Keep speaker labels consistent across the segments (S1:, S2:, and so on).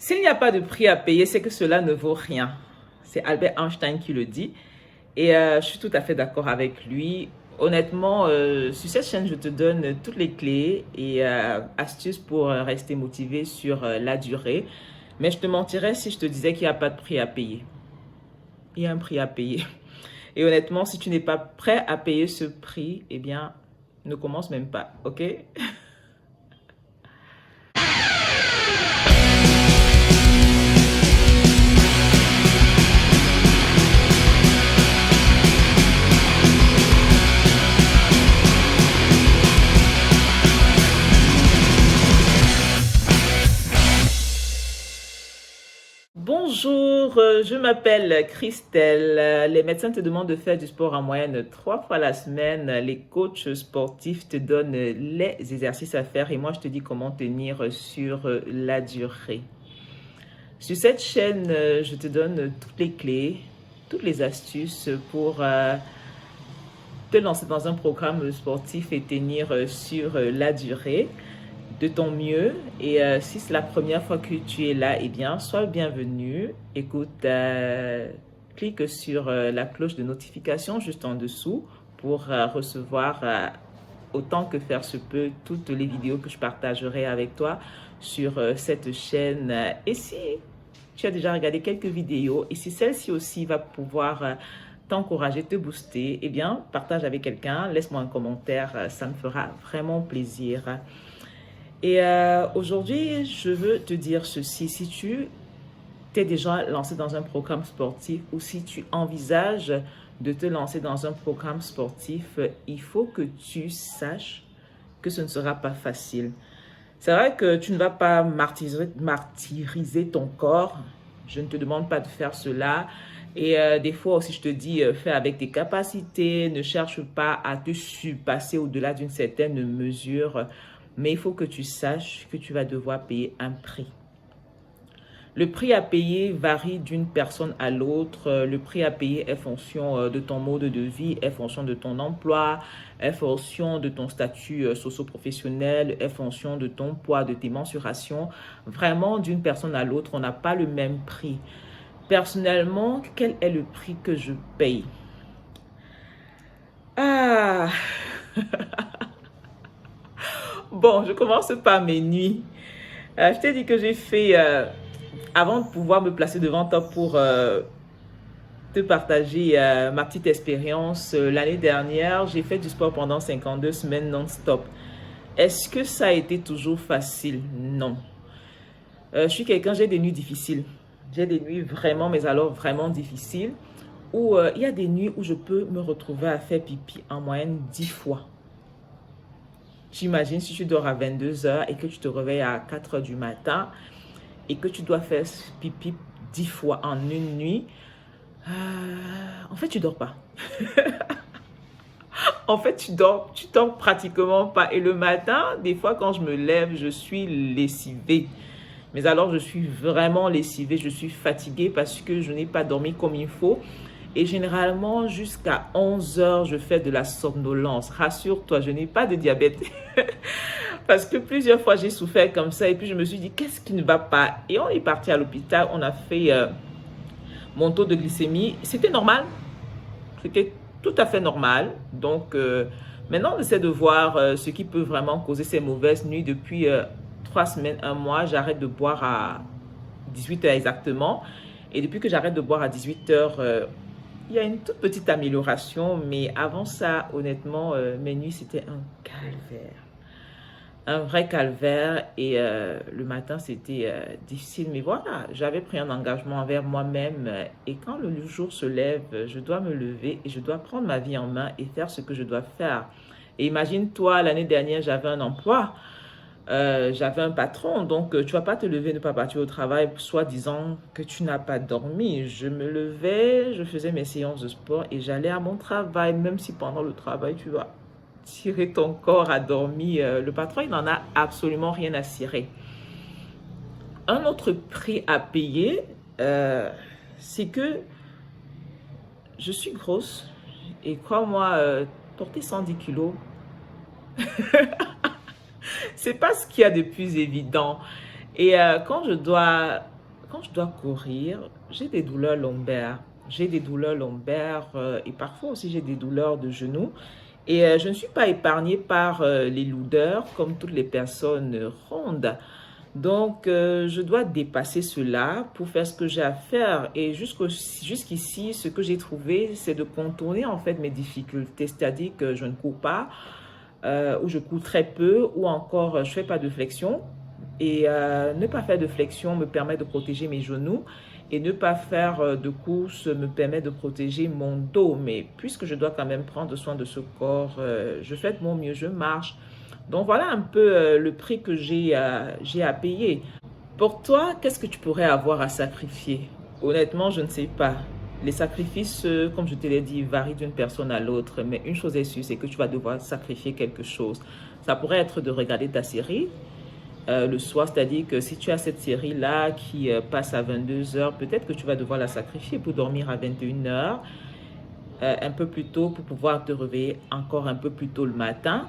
S1: S'il n'y a pas de prix à payer, c'est que cela ne vaut rien. C'est Albert Einstein qui le dit. Et je suis tout à fait d'accord avec lui. Honnêtement, sur cette chaîne, je te donne toutes les clés et astuces pour rester motivé sur la durée. Mais je te mentirais si je te disais qu'il n'y a pas de prix à payer. Il y a un prix à payer. Et honnêtement, si tu n'es pas prêt à payer ce prix, eh bien, ne commence même pas, ok? Bonjour, je m'appelle Christelle. Les médecins te demandent de faire du sport en moyenne 3 fois la semaine. Les coachs sportifs te donnent les exercices à faire et moi je te dis comment tenir sur la durée. Sur cette chaîne, je te donne toutes les clés, toutes les astuces pour te lancer dans un programme sportif et tenir sur la durée de ton mieux. Et si c'est la première fois que tu es là, eh bien, sois le bienvenu. Écoute, clique sur la cloche de notification juste en dessous pour recevoir autant que faire se peut toutes les vidéos que je partagerai avec toi sur cette chaîne. Et si tu as déjà regardé quelques vidéos et si celle-ci aussi va pouvoir t'encourager, te booster, eh bien, partage avec quelqu'un, laisse-moi un commentaire, ça me fera vraiment plaisir. Et aujourd'hui, je veux te dire ceci. Si tu t'es déjà lancé dans un programme sportif ou si tu envisages de te lancer dans un programme sportif, il faut que tu saches que ce ne sera pas facile. C'est vrai que tu ne vas pas martyriser ton corps. Je ne te demande pas de faire cela. Et des fois aussi, je te dis, fais avec tes capacités. Ne cherche pas à te surpasser au-delà d'une certaine mesure. Mais il faut que tu saches que tu vas devoir payer un prix. Le prix à payer varie d'une personne à l'autre. Le prix à payer est fonction de ton mode de vie, est fonction de ton emploi, est fonction de ton statut socio-professionnel, est fonction de ton poids, de tes mensurations. Vraiment, d'une personne à l'autre, on n'a pas le même prix. Personnellement, quel est le prix que je paye? Ah! Bon, je commence par mes nuits. Je t'ai dit que j'ai fait, avant de pouvoir me placer devant toi pour te partager ma petite expérience, l'année dernière, j'ai fait du sport pendant 52 semaines non-stop. Est-ce que ça a été toujours facile? Non. Je suis quelqu'un, j'ai des nuits difficiles. J'ai des nuits vraiment, mais alors vraiment difficiles, où il y a des nuits où je peux me retrouver à faire pipi en moyenne 10 fois. J'imagine si tu dors à 22 heures et que tu te réveilles à 4 heures du matin et que tu dois faire pipi 10 fois en une nuit, en fait, tu dors pas. En fait, tu dors pratiquement pas. Et le matin, des fois, quand je me lève, je suis lessivée. Mais alors, je suis vraiment lessivée, je suis fatiguée parce que je n'ai pas dormi comme il faut. Et généralement, jusqu'à 11 heures, je fais de la somnolence. Rassure-toi, je n'ai pas de diabète. Parce que plusieurs fois, j'ai souffert comme ça. Et puis, je me suis dit, qu'est-ce qui ne va pas? Et on est parti à l'hôpital. On a fait mon taux de glycémie. C'était normal. C'était tout à fait normal. Donc, maintenant, on essaie de voir ce qui peut vraiment causer ces mauvaises nuits. Depuis 3 semaines, 1 mois, j'arrête de boire à 18 heures exactement. Et depuis que j'arrête de boire à 18 heures, il y a une toute petite amélioration, mais avant ça, honnêtement, mes nuits, c'était un calvaire. Un vrai calvaire et le matin, c'était difficile. Mais voilà, j'avais pris un engagement envers moi-même et quand le jour se lève, je dois me lever et je dois prendre ma vie en main et faire ce que je dois faire. Et imagine-toi, l'année dernière, j'avais un emploi. J'avais un patron, donc tu vas pas te lever, ne pas partir au travail, soit disant que tu n'as pas dormi. Je me levais, je faisais mes séances de sport et j'allais à mon travail, même si pendant le travail, tu vas tirer ton corps à dormir. Le patron, il n'en a absolument rien à cirer. Un autre prix à payer, c'est que je suis grosse et crois-moi, porter 110 kilos, c'est pas ce qu'il y a de plus évident. Et quand je dois quand je dois courir, j'ai des douleurs lombaires. J'ai des douleurs lombaires et parfois aussi j'ai des douleurs de genoux. Et je ne suis pas épargnée par les lourdeurs comme toutes les personnes rondes. Donc, je dois dépasser cela pour faire ce que j'ai à faire. Et jusqu'ici, ce que j'ai trouvé, c'est de contourner en fait mes difficultés. C'est-à-dire que je ne cours pas, ou je cours très peu, ou encore je ne fais pas de flexion. Et ne pas faire de flexion me permet de protéger mes genoux. Et ne pas faire de course me permet de protéger mon dos. Mais puisque je dois quand même prendre soin de ce corps, je fais de mon mieux, je marche. Donc voilà un peu le prix que j'ai à payer. Pour toi, qu'est-ce que tu pourrais avoir à sacrifier? Honnêtement, je ne sais pas. Les sacrifices, comme je te l'ai dit, varient d'une personne à l'autre. Mais une chose est sûre, c'est que tu vas devoir sacrifier quelque chose. Ça pourrait être de regarder ta série le soir, c'est-à-dire que si tu as cette série-là qui passe à 22 heures, peut-être que tu vas devoir la sacrifier pour dormir à 21 heures, un peu plus tôt pour pouvoir te réveiller encore un peu plus tôt le matin.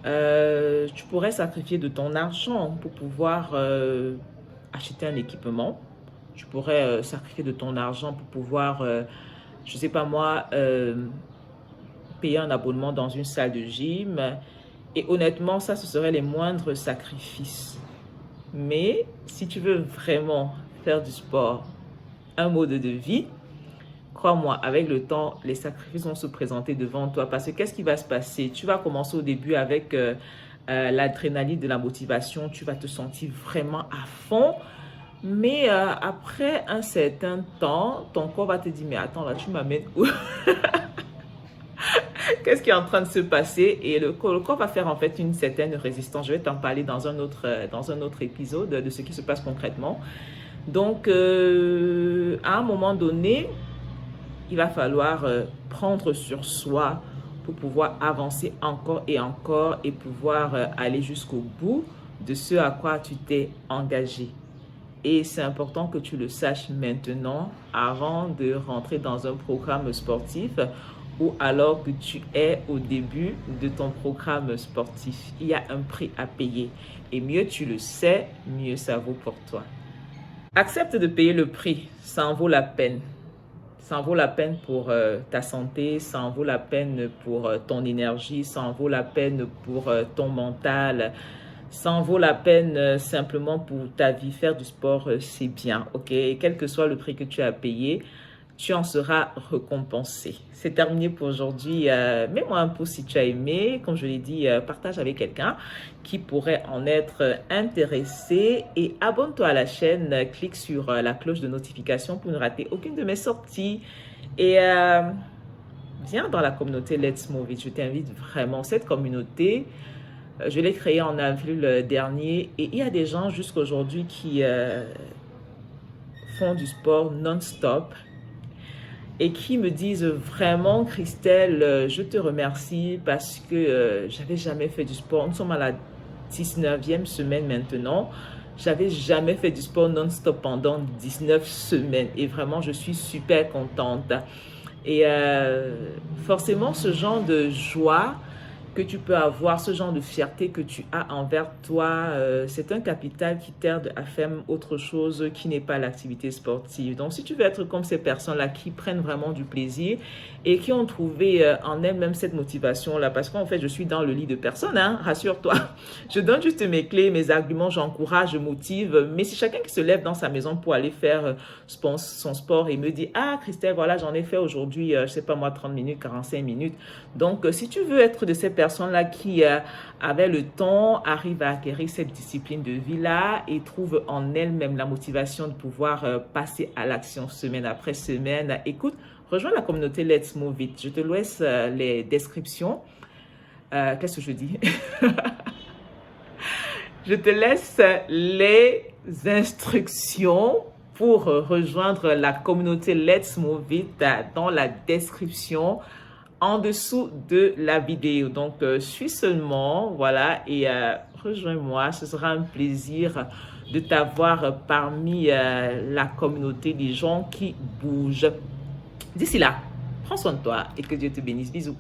S1: Tu pourrais sacrifier de ton argent pour pouvoir acheter un équipement. Tu pourrais sacrifier de ton argent pour pouvoir, je ne sais pas moi, payer un abonnement dans une salle de gym. Et honnêtement, ça, ce serait les moindres sacrifices. Mais si tu veux vraiment faire du sport un mode de vie, crois-moi, avec le temps, les sacrifices vont se présenter devant toi. Parce que qu'est-ce qui va se passer? Tu vas commencer au début avec l'adrénaline de la motivation. Tu vas te sentir vraiment à fond. Mais après un certain temps, ton corps va te dire, mais attends, là, tu m'amènes où? Qu'est-ce qui est en train de se passer? Et le corps va faire en fait une certaine résistance. Je vais t'en parler dans un autre épisode de ce qui se passe concrètement. Donc, à un moment donné, il va falloir prendre sur soi pour pouvoir avancer encore et pouvoir aller jusqu'au bout de ce à quoi tu t'es engagé. Et c'est important que tu le saches maintenant avant de rentrer dans un programme sportif ou alors que tu es au début de ton programme sportif. Il y a un prix à payer et mieux tu le sais, mieux ça vaut pour toi. Accepte de payer le prix, ça en vaut la peine. Ça en vaut la peine pour ta santé, ça en vaut la peine pour ton énergie, ça en vaut la peine pour ton mental, ça en vaut la peine simplement pour ta vie. Faire du sport, c'est bien, ok? Et quel que soit le prix que tu as payé, tu en seras récompensé. C'est terminé pour aujourd'hui. Mets-moi un pouce si tu as aimé. Comme je l'ai dit, partage avec quelqu'un qui pourrait en être intéressé. Et abonne-toi à la chaîne. Clique sur la cloche de notification pour ne rater aucune de mes sorties. Et viens dans la communauté Let's Move It. Je t'invite vraiment. Cette communauté, je l'ai créée en avril dernier. Et il y a des gens jusqu'à aujourd'hui qui font du sport non-stop et qui me disent vraiment, Christelle, je te remercie parce que j'avais jamais fait du sport. Nous sommes à la 19e semaine maintenant. J'avais jamais fait du sport non-stop pendant 19 semaines et vraiment, je suis super contente. Et forcément, ce genre de joie que tu peux avoir, ce genre de fierté que tu as envers toi, c'est un capital qui t'aide à faire autre chose qui n'est pas l'activité sportive. Donc, si tu veux être comme ces personnes-là qui prennent vraiment du plaisir et qui ont trouvé en elles-mêmes cette motivation-là, parce qu'en fait, je suis dans le lit de personne, hein, rassure-toi. Je donne juste mes clés, mes arguments, j'encourage, je motive. Mais c'est chacun qui se lève dans sa maison pour aller faire son sport et me dit, ah, Christelle, voilà, j'en ai fait aujourd'hui, je sais pas moi, 30 minutes, 45 minutes. Donc, si tu veux être de ces personnes-là qui, avec le temps, arrivent à acquérir cette discipline de vie-là et trouvent en elles-mêmes la motivation de pouvoir passer à l'action semaine après semaine, écoute, rejoins la communauté Let's Move It. Je te laisse les descriptions. Qu'est-ce que je dis? Je te laisse les instructions pour rejoindre la communauté Let's Move It dans la description en dessous de la vidéo. Donc, suis seulement, voilà, et rejoins-moi. Ce sera un plaisir de t'avoir parmi la communauté des gens qui bougent. D'ici là, prends soin de toi et que Dieu te bénisse. Bisous.